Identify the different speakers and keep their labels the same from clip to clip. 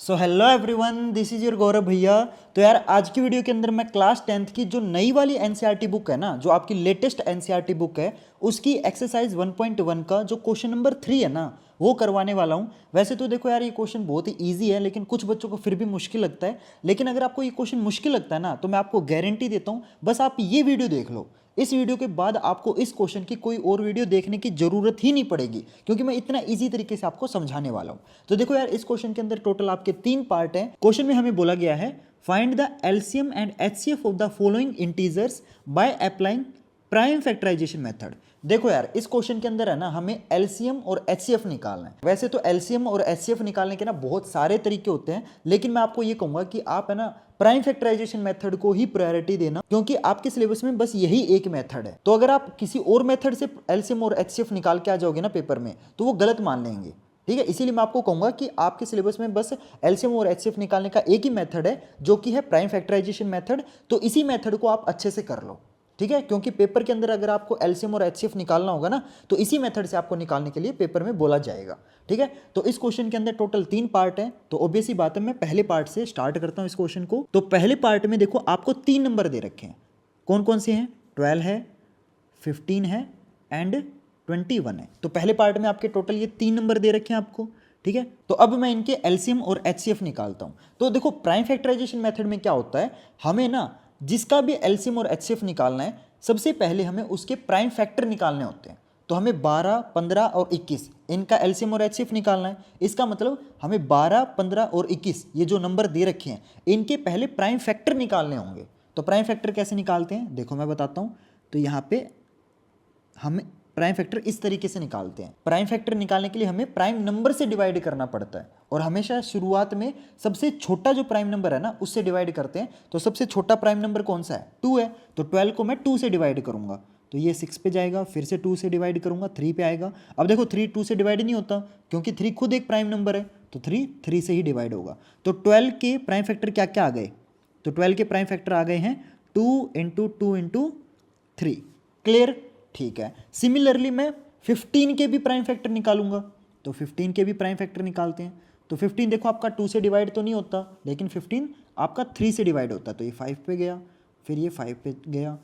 Speaker 1: So hello everyone, this is your Gaurav भैया। तो यार आज की वीडियो के अंदर मैं क्लास 10th की जो नई वाली एनसीईआरटी बुक है ना, जो आपकी लेटेस्ट एनसीईआरटी बुक है, उसकी एक्सरसाइज 1.1 का जो क्वेश्चन नंबर 3 है ना, वो करवाने वाला हूँ। वैसे तो देखो यार, ये क्वेश्चन बहुत ही ईजी है, लेकिन कुछ बच्चों को फिर भी मुश्किल लगता है। लेकिन अगर आपको ये क्वेश्चन मुश्किल लगता है ना, तो मैं आपको गारंटी देता हूँ, बस आप ये वीडियो देख लो। इस वीडियो के बाद आपको इस क्वेश्चन की कोई और वीडियो देखने की जरूरत ही नहीं पड़ेगी, क्योंकि मैं इतना इजी तरीके से आपको समझाने वाला हूं। तो देखो यार, इस क्वेश्चन के अंदर टोटल आपके 3 पार्ट हैं। क्वेश्चन में हमें बोला गया है find the LCM and HCF of the following integers by applying prime factorisation method. देखो यार, इस क्वेश्चन के अंदर है ना, हमें एलसीएम और एचसीएफ निकालना है। वैसे तो एलसीएम और एचसीएफ निकालने के ना बहुत सारे तरीके होते हैं, लेकिन मैं आपको ये कहूंगा कि आप है ना प्राइम फैक्टराइजेशन मेथड को ही प्रायोरिटी देना, क्योंकि आपके सिलेबस में बस यही एक मेथड है। तो अगर आप किसी और मेथड से एलसीएम और एचसीएफ निकाल के आ जाओगे ना पेपर में, तो वो गलत मान लेंगे। ठीक है, इसीलिए मैं आपको कहूंगा कि आपके सिलेबस में बस एलसीएम और एचसीएफ निकालने का एक ही मेथड है, जो कि है प्राइम फैक्टराइजेशन मेथड। तो इसी मेथड को आप अच्छे से कर लो। ठीक है, क्योंकि पेपर के अंदर अगर आपको एलसीएम और एचसीएफ निकालना होगा ना, तो इसी मेथड से आपको निकालने के लिए पेपर में बोला जाएगा। ठीक है, तो इस क्वेश्चन के अंदर टोटल 3 पार्ट हैं। तो ऑब्वियस ही बात है, मैं पहले पार्ट से स्टार्ट करता हूं इस क्वेश्चन को। तो पहले पार्ट में देखो, आपको 3 नंबर दे रखे हैं। कौन कौन से हैं? 12 है, 15 है एंड 21 है। तो पहले पार्ट में आपके टोटल ये 3 नंबर दे रखे हैं आपको। ठीक है, तो अब मैं इनके एलसीएम और एचसीएफ निकालता हूं। तो देखो, प्राइम फैक्टराइजेशन मेथड में क्या होता है, हमें ना जिसका भी एलसीएम और एचसीएफ निकालना है, सबसे पहले हमें उसके प्राइम फैक्टर निकालने होते हैं। तो हमें 12, 15 और 21 इनका एलसीएम और एचसीएफ निकालना है। इसका मतलब हमें 12, 15 और 21 ये जो नंबर दे रखे हैं, इनके पहले प्राइम फैक्टर निकालने होंगे। तो प्राइम फैक्टर कैसे निकालते हैं, देखो मैं बताता हूँ। तो यहाँ पे हमें प्राइम फैक्टर इस तरीके से निकालते हैं। प्राइम फैक्टर निकालने के लिए हमें प्राइम नंबर से डिवाइड करना पड़ता है, और हमेशा शुरुआत में सबसे छोटा जो प्राइम नंबर है ना, उससे डिवाइड करते हैं। तो सबसे छोटा प्राइम नंबर कौन सा है? 2 है। तो 12 को मैं 2 से डिवाइड करूंगा, तो ये 6 पे जाएगा, फिर से 2 से डिवाइड करूंगा, 3 पे आएगा। अब देखो, 3 2 से डिवाइड नहीं होता, क्योंकि 3 खुद एक प्राइम नंबर है, तो 3 से ही डिवाइड होगा। तो 12 के प्राइम फैक्टर क्या क्या आ गए? तो 12 के प्राइम फैक्टर आ गए हैं 2 इंटू 2 इंटू 3। क्लियर? ठीक है। सिमिलरली मैं 15 के भी प्राइम फैक्टर निकालूंगा। तो 15 के भी प्राइम फैक्टर निकालते हैं। तो 15 देखो, आपका 2 से डिवाइड तो नहीं होता, लेकिन 15 आपका 3 से डिवाइड होता है। तो ये 5 पे गया, फिर ये 5 पे गया।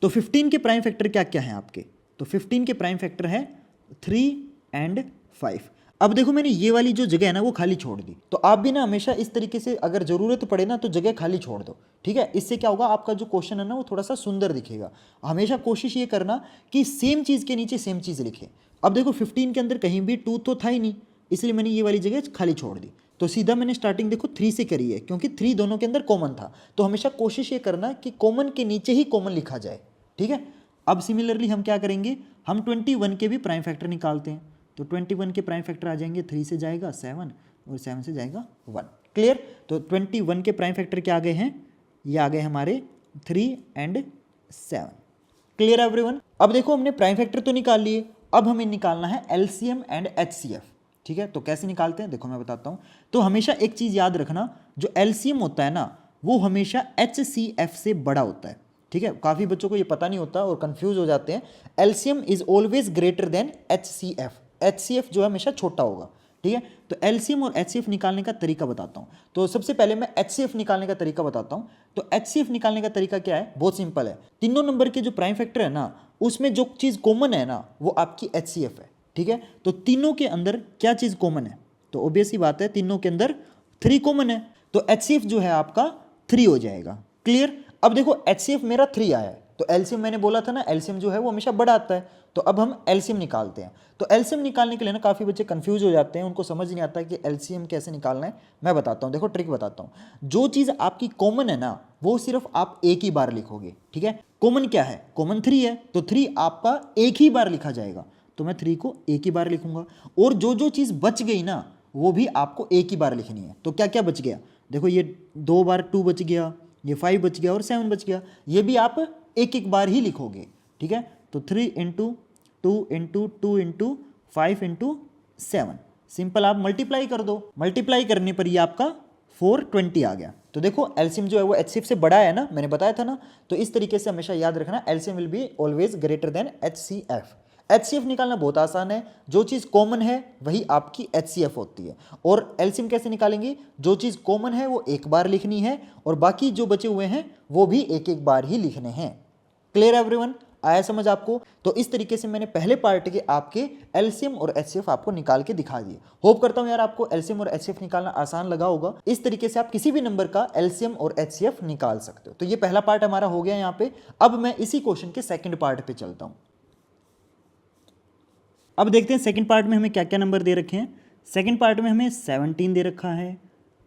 Speaker 1: तो 15 के प्राइम फैक्टर क्या क्या हैं आपके? तो 15 के प्राइम फैक्टर है 3 एंड 5। अब देखो, मैंने ये वाली जो जगह है ना, वो खाली छोड़ दी। तो आप भी ना हमेशा इस तरीके से अगर जरूरत पड़े ना, तो जगह खाली छोड़ दो। ठीक है, इससे क्या होगा, आपका जो क्वेश्चन है ना, वो थोड़ा सा सुंदर दिखेगा। हमेशा कोशिश ये करना कि सेम चीज़ के नीचे सेम चीज़ लिखे। अब देखो, 15 के अंदर कहीं भी 2 तो था ही नहीं, इसलिए मैंने ये वाली जगह खाली छोड़ दी। तो सीधा मैंने स्टार्टिंग देखो 3 से करी है, क्योंकि 3 दोनों के अंदर कॉमन था। तो हमेशा कोशिश ये करना कि कॉमन के नीचे ही कॉमन लिखा जाए। ठीक है, अब सिमिलरली हम क्या करेंगे, हम 21 के भी प्राइम फैक्टर निकालते हैं। तो 21 के प्राइम फैक्टर आ जाएंगे, 3 से जाएगा 7 और 7 से जाएगा 1। क्लियर? तो 21 के प्राइम फैक्टर क्या आ गए हैं? ये आ गए हमारे 3 एंड 7। Clear everyone? अब देखो, हमने प्राइम फैक्टर तो निकाल लिए, अब हमें निकालना है एलसीएम एंड एचसीएफ। ठीक है, तो कैसे निकालते हैं, देखो मैं बताता हूँ। तो हमेशा एक चीज़ याद रखना, जो एलसीएम होता है ना, वो हमेशा एचसीएफ से बड़ा होता है। ठीक है, काफ़ी बच्चों को ये पता नहीं होता और कंफ्यूज हो जाते हैं। LCM is always greater than HCF. HCF जो है हमेशा छोटा होगा। ठीक है, तो एलसीएम और एचसीएफ निकालने का तरीका बताता हूँ। तो सबसे पहले मैं एचसीएफ निकालने का तरीका बताता हूँ। तो एचसीएफ निकालने का तरीका क्या है, बहुत सिंपल है। तीनों नंबर के जो प्राइम फैक्टर है ना, उसमें जो चीज़ कॉमन है ना, वो आपकी एचसीएफ है। ठीक है, तो तीनों के अंदर क्या चीज़ कॉमन है? तो ऑब्वियस ही बात है, तीनों के अंदर 3 कॉमन है। तो एचसीएफ जो है आपका 3 हो जाएगा। क्लियर? अब देखो, एचसीएफ मेरा 3 आया है, तो एलसीएम मैंने बोला था ना, एलसीएम जो है वो हमेशा बड़ा आता है। तो अब हम एलसीएम निकालते हैं। तो एलसीएम निकालने के लिए ना काफ़ी बच्चे कंफ्यूज हो जाते हैं, उनको समझ नहीं आता कि एलसीएम कैसे निकालना है। मैं बताता हूँ, देखो ट्रिक बताता हूँ। जो चीज़ आपकी कॉमन है ना, वो सिर्फ आप एक ही बार लिखोगे। ठीक है, कॉमन क्या है? कॉमन 3 है, तो 3 आपका एक ही बार लिखा जाएगा। तो मैं 3 को एक ही बार लिखूंगा। और जो जो चीज़ बच गई ना, वो भी आपको एक ही बार लिखनी है। तो क्या क्या बच गया? देखो, ये 2 बार 2 बच गया, ये 5 बच गया और 7 बच गया। ये भी आप एक एक बार ही लिखोगे। ठीक है, तो 3 into 2 into 2 into 5 into 7, simple आप मल्टीप्लाई कर दो। मल्टीप्लाई करने पर ये आपका 420 आ गया। तो देखो, एलसीएम जो है वो एचसीएफ से बड़ा है ना, मैंने बताया था ना। तो इस तरीके से हमेशा याद रखना, LCM will be always greater than HCF. HCF निकालना बहुत आसान है, जो चीज़ कॉमन है वही आपकी HCF होती है। और एलसीएम कैसे निकालेंगे, जो चीज़ कॉमन है वो एक बार लिखनी है और बाकी जो बचे हुए हैं वो भी एक एक बार ही लिखने हैं। क्लियर एवरीवन, आया समझ आपको? तो इस तरीके से मैंने पहले पार्ट के आपके एलसीएम और एचसीएफ आपको निकाल के दिखा दिए। होप करता हूं यार आपको एलसीएम और एचसीएफ निकालना आसान लगा होगा। इस तरीके से आप किसी भी नंबर का एलसीएम और एचसीएफ निकाल सकते हो। तो ये पहला पार्ट हमारा हो गया यहाँ पे। अब मैं इसी क्वेश्चन के सेकंड पार्ट पे चलता हूं। अब देखते हैं सेकंड पार्ट में हमें क्या क्या नंबर दे रखे हैं। सेकंड पार्ट में हमें 17 दे रखा है,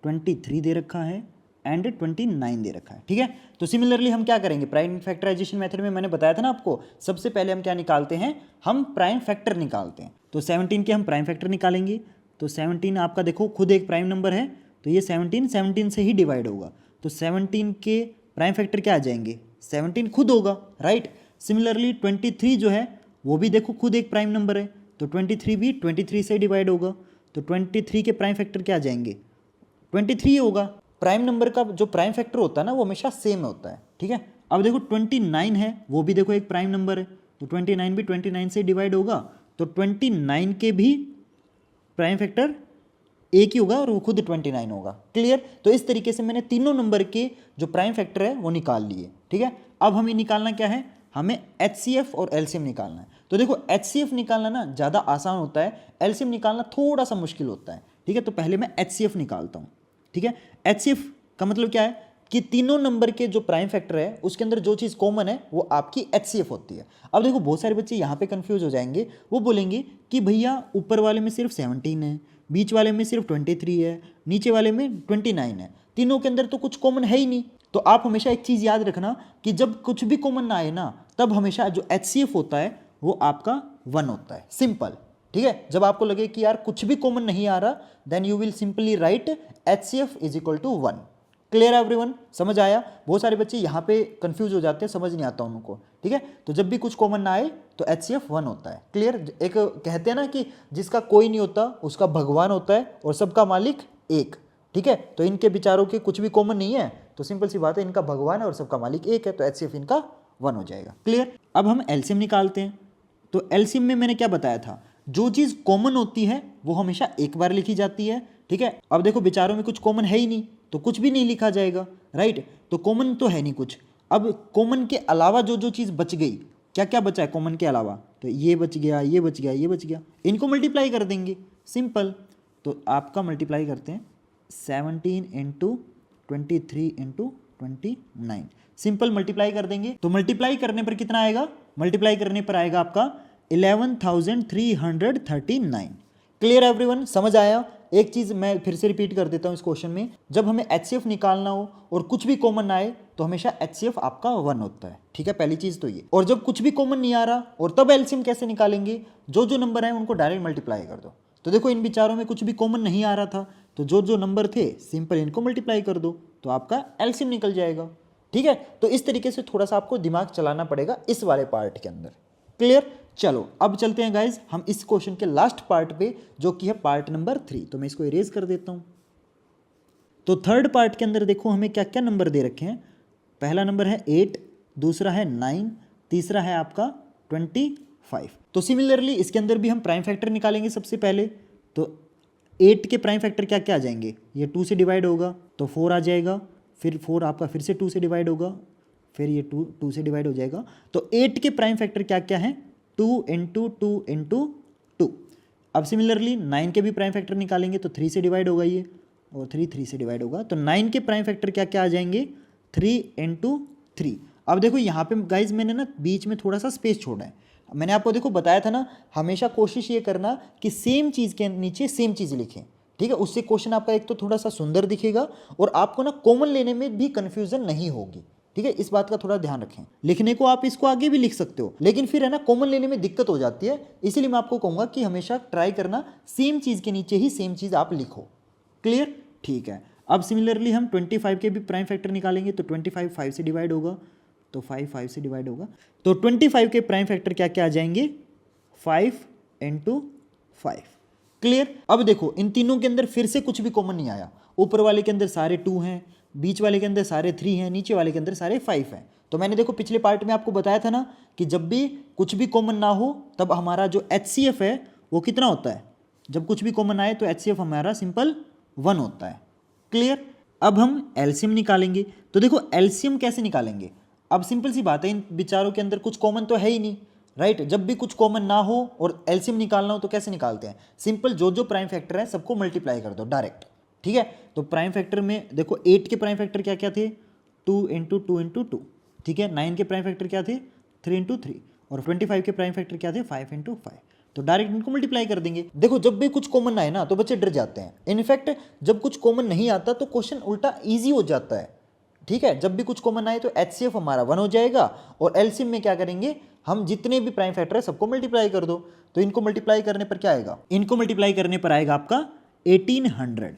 Speaker 1: 23 दे रखा है एंड 29 दे रखा है। ठीक है, तो सिमिलरली हम क्या करेंगे, प्राइम फैक्टराइजेशन मेथड में मैंने बताया था ना आपको, सबसे पहले हम क्या निकालते हैं, हम प्राइम फैक्टर निकालते हैं। तो 17 के हम प्राइम फैक्टर निकालेंगे। तो 17 आपका देखो खुद एक प्राइम नंबर है, तो ये 17 से ही डिवाइड होगा। तो 17 के प्राइम फैक्टर क्या आ जाएंगे, 17 खुद होगा, राइट। सिमिलरली 23 जो है वो भी देखो खुद एक प्राइम नंबर है, तो 23 भी 23 से डिवाइड होगा। तो 23 के प्राइम फैक्टर क्या आ जाएंगे, 23 होगा। प्राइम नंबर का जो प्राइम फैक्टर होता है ना वो हमेशा सेम होता है। ठीक है, अब देखो 29 है, वो भी देखो एक प्राइम नंबर है, तो 29 भी 29 से डिवाइड होगा। तो 29 के भी प्राइम फैक्टर एक ही होगा और वो खुद 29 होगा। क्लियर, तो इस तरीके से मैंने तीनों नंबर के जो प्राइम फैक्टर है वो निकाल लिए। ठीक है, अब हमें निकालना क्या है, हमें HCF और LCM निकालना है। तो देखो HCF निकालना ना ज़्यादा आसान होता है, LCM निकालना थोड़ा सा मुश्किल होता है। ठीक है, तो पहले मैं HCF निकालता हूँ। ठीक है, HCF का मतलब क्या है कि तीनों नंबर के जो प्राइम फैक्टर है उसके अंदर जो चीज़ कॉमन है वो आपकी HCF होती है। अब देखो बहुत सारे बच्चे यहाँ पे कंफ्यूज हो जाएंगे, वो बोलेंगे कि भैया ऊपर वाले में सिर्फ 17 है, बीच वाले में सिर्फ 23 है, नीचे वाले में 29 है, तीनों के अंदर तो कुछ कॉमन है ही नहीं। तो आप हमेशा एक चीज़ याद रखना कि जब कुछ भी कॉमन ना आए ना, तब हमेशा जो HCF होता है वो आपका 1 होता है, सिंपल। ठीक है, जब आपको लगे कि यार कुछ भी कॉमन नहीं आ रहा, then you will simply write HCF is equal to 1। Clear everyone, समझ आया? बहुत सारे बच्चे यहाँ पे कंफ्यूज हो जाते हैं, समझ नहीं आता उनको। ठीक है, तो जब भी कुछ कॉमन ना आए तो HCF 1 होता है। क्लियर, एक कहते हैं ना कि जिसका कोई नहीं होता उसका भगवान होता है और सबका मालिक एक। ठीक है, तो इनके विचारों के कुछ भी कॉमन नहीं है, तो सिंपल सी बात है, इनका भगवान है और सबका मालिक एक है, तो HCF इनका 1 हो जाएगा। क्लियर, अब हम LCM निकालते हैं। तो LCM में मैंने क्या बताया था, जो चीज़ कॉमन होती है वो हमेशा एक बार लिखी जाती है। ठीक है, अब देखो विचारों में कुछ कॉमन है ही नहीं तो कुछ भी नहीं लिखा जाएगा, राइट। तो कॉमन तो है नहीं कुछ। अब कॉमन के अलावा जो जो चीज़ बच गई, क्या क्या बचा है कॉमन के अलावा, तो ये बच गया, ये बच गया, ये बच गया, इनको मल्टीप्लाई कर देंगे, सिंपल। तो आपका मल्टीप्लाई करते हैं 17 इंटू 23 इंटू 29, सिंपल मल्टीप्लाई कर देंगे। तो मल्टीप्लाई करने पर कितना आएगा, मल्टीप्लाई करने पर आएगा आपका 11,339। क्लियर एवरीवन, समझ आया? एक चीज़ मैं फिर से रिपीट कर देता हूँ इस क्वेश्चन में, जब हमें HCF निकालना हो और कुछ भी कॉमन ना आए तो हमेशा HCF आपका 1 होता है। ठीक है, पहली चीज़ तो ये। और जब कुछ भी कॉमन नहीं आ रहा और तब LCM कैसे निकालेंगे, जो जो नंबर है उनको डायरेक्ट मल्टीप्लाई कर दो। तो देखो इन विचारों में कुछ भी कॉमन नहीं आ रहा था, तो जो जो नंबर थे सिंपल इनको मल्टीप्लाई कर दो, तो आपका LCM निकल जाएगा। ठीक है, तो इस तरीके से थोड़ा सा आपको दिमाग चलाना पड़ेगा इस वाले पार्ट के अंदर। क्लियर, चलो अब चलते हैं गाइज हम इस क्वेश्चन के लास्ट पार्ट पे, जो कि है पार्ट नंबर 3। तो मैं इसको इरेज कर देता हूं। तो थर्ड पार्ट के अंदर देखो हमें क्या क्या नंबर दे रखे हैं। पहला नंबर है 8, दूसरा है 9, तीसरा है आपका 25। तो सिमिलरली इसके अंदर भी हम प्राइम फैक्टर निकालेंगे सबसे पहले। तो 8 के प्राइम फैक्टर क्या क्या आ जाएंगे, ये 2 से डिवाइड होगा तो 4 आ जाएगा, फिर 4 आपका फिर से 2 से डिवाइड होगा, फिर ये 2 से डिवाइड हो जाएगा। तो 8 के प्राइम फैक्टर क्या क्या हैं, 2 इंटू 2 इंटू 2। अब सिमिलरली 9 के भी प्राइम फैक्टर निकालेंगे तो 3 से डिवाइड होगा ये, और 3 से डिवाइड होगा। तो 9 के प्राइम फैक्टर क्या क्या आ जाएंगे, 3 इंटू 3। अब देखो यहाँ पे गाइज मैंने ना बीच में थोड़ा सा स्पेस छोड़ा है। मैंने आपको देखो बताया था ना, हमेशा कोशिश ये करना कि सेम चीज़ के नीचे सेम चीज़ लिखें। ठीक है, उससे क्वेश्चन आपका एक तो थोड़ा सा सुंदर दिखेगा और आपको ना कॉमन लेने में भी कन्फ्यूजन नहीं होगी। ठीक है, इस बात का थोड़ा ध्यान रखें। लिखने को आप इसको आगे भी लिख सकते हो, लेकिन फिर है ना कॉमन लेने में दिक्कत हो जाती है। इसीलिए मैं आपको कहूँगा कि हमेशा ट्राई करना सेम चीज़ के नीचे ही सेम चीज़ आप लिखो। क्लियर, ठीक है। अब सिमिलरली हम 25 के भी प्राइम फैक्टर निकालेंगे। तो 25 5 से डिवाइड होगा, तो 5 5 से डिवाइड होगा। तो 25 के प्राइम फैक्टर क्या क्या आ जाएंगे, 5 इंटू 5। क्लियर, अब देखो इन तीनों के अंदर फिर से कुछ भी कॉमन नहीं आया ऊपर वाले के अंदर सारे 2 हैं, बीच वाले के अंदर सारे 3 हैं, नीचे वाले के अंदर सारे 5 हैं। तो मैंने देखो पिछले पार्ट में आपको बताया था ना कि जब भी कुछ भी कॉमन ना हो तब हमारा जो HCF है वो कितना होता है, जब कुछ भी कॉमन आए तो HCF हमारा सिंपल 1 होता है। क्लियर। अब हम एलसीएम निकालेंगे। तो देखो एलसीएम कैसे निकालेंगे, अब सिंपल सी बात है, इन विचारों के अंदर कुछ कॉमन तो है ही नहीं, राइट। जब भी कुछ कॉमन ना हो और एलसीएम निकालना हो तो कैसे निकालते हैं, सिंपल जो जो प्राइम फैक्टर है सबको मल्टीप्लाई कर दो डायरेक्ट, ठीक है। तो प्राइम फैक्टर में देखो 8 के प्राइम फैक्टर क्या क्या थे, 2 × 2 × 2, ठीक है। 9 के प्राइम फैक्टर क्या थे, 3 × 3, और 25 के प्राइम फैक्टर क्या थे, 5 × 5। तो डायरेक्ट इनको मल्टीप्लाई कर देंगे। देखो जब भी कुछ कॉमन आए ना तो बच्चे डर जाते हैं, इनफैक्ट जब कुछ कॉमन नहीं आता तो क्वेश्चन उल्टा ईजी हो जाता है, ठीक है। जब भी कुछ कॉमन आए तो HCF हमारा 1 हो जाएगा, और एलसीएम में क्या करेंगे, हम जितने भी प्राइम फैक्टर है सबको मल्टीप्लाई कर दो। तो इनको मल्टीप्लाई करने पर क्या आएगा, इनको मल्टीप्लाई करने पर आएगा आपका 1800।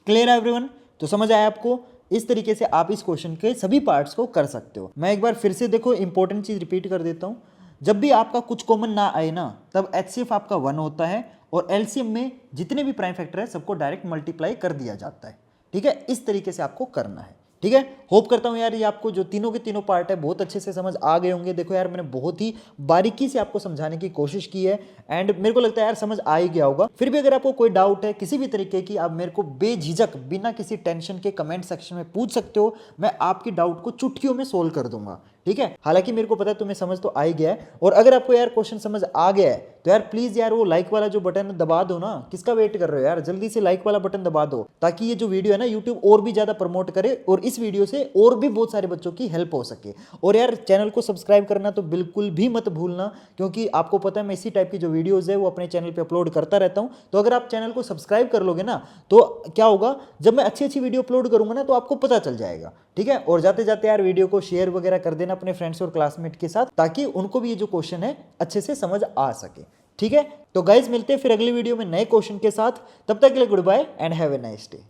Speaker 1: क्लियर है एवरीवन। तो समझ आया आपको, इस तरीके से आप इस क्वेश्चन के सभी पार्ट्स को कर सकते हो। मैं एक बार फिर से देखो इंपॉर्टेंट चीज रिपीट कर देता हूं, जब भी आपका कुछ कॉमन ना आए ना तब HCF आपका 1 होता है, और एलसीएम में जितने भी प्राइम फैक्टर है सबको डायरेक्ट मल्टीप्लाई कर दिया जाता है, ठीक है। इस तरीके से आपको करना है, ठीक है। होप करता हूं यार ये आपको जो तीनों के तीनों पार्ट है बहुत अच्छे से समझ आ गए होंगे। देखो यार मैंने बहुत ही बारीकी से आपको समझाने की कोशिश की है, एंड मेरे को लगता है यार समझ आ ही गया होगा। फिर भी अगर आपको कोई डाउट है किसी भी तरीके की, आप मेरे को बेझिझक बिना किसी टेंशन के कमेंट सेक्शन में पूछ सकते हो, मैं आपकी डाउट को चुटकियों में सोल्व कर दूंगा, ठीक है। हालांकि मेरे को पता है तुम्हें समझ तो आ ही गया है, और अगर आपको यार क्वेश्चन समझ आ गया है तो यार प्लीज यार वो लाइक वाला जो बटन दबा दो ना, किसका वेट कर रहे हो यार, जल्दी से लाइक वाला बटन दबा दो, ताकि ये जो वीडियो है ना यूट्यूब और भी ज्यादा प्रमोट करे और इस वीडियो से और भी बहुत सारे बच्चों की हेल्प हो सके। और यार चैनल को सब्सक्राइब करना तो बिल्कुल भी मत भूलना, क्योंकि आपको पता है मैं इसी टाइप की जो वीडियोज है वो अपने चैनल पे अपलोड करता रहता हूं। तो अगर आप चैनल को सब्सक्राइब कर लोगे ना तो क्या होगा, जब मैं अच्छी अच्छी वीडियो अपलोड करूंगा ना तो आपको पता चल जाएगा, ठीक है। और जाते जाते यार वीडियो को शेयर वगैरह कर देना अपने फ्रेंड्स और क्लासमेट के साथ, ताकि उनको भी ये जो क्वेश्चन है अच्छे से समझ आ सके, ठीक है। तो गाइज मिलते हैं फिर अगली वीडियो में नए क्वेश्चन के साथ, तब तक के लिए goodbye and have a nice day.